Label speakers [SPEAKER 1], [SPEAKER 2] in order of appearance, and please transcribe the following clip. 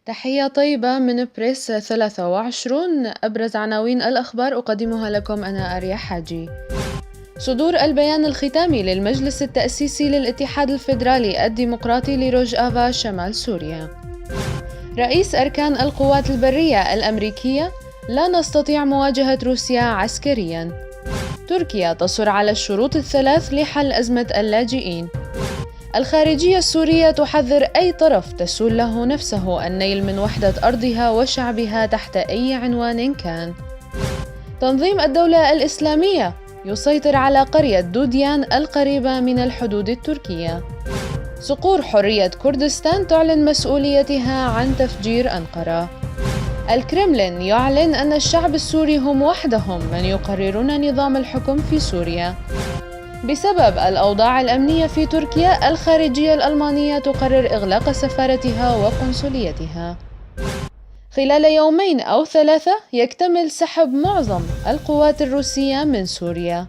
[SPEAKER 1] تحية طيبة من بريس 23. أبرز عناوين الأخبار أقدمها لكم أنا آريا حاجي. صدور البيان الختامي للمجلس التأسيسي للاتحاد الفيدرالي الديمقراطي لروجافا شمال سوريا. رئيس أركان القوات البرية الأمريكية: لا نستطيع مواجهة روسيا عسكرياً. تركيا تصر على الشروط الثلاث لحل أزمة اللاجئين. الخارجية السورية تحذر أي طرف تسول له نفسه النيل من وحدة أرضها وشعبها تحت أي عنوان كان. تنظيم الدولة الإسلامية يسيطر على قرية دوديان القريبة من الحدود التركية. صقور حرية كردستان تعلن مسؤوليتها عن تفجير أنقرة. الكرملين يعلن أن الشعب السوري هم وحدهم من يقررون نظام الحكم في سوريا. بسبب الأوضاع الأمنية في تركيا، الخارجية الألمانية تقرر إغلاق سفارتها وقنصليتها. خلال يومين أو 3 يكتمل سحب معظم القوات الروسية من سوريا.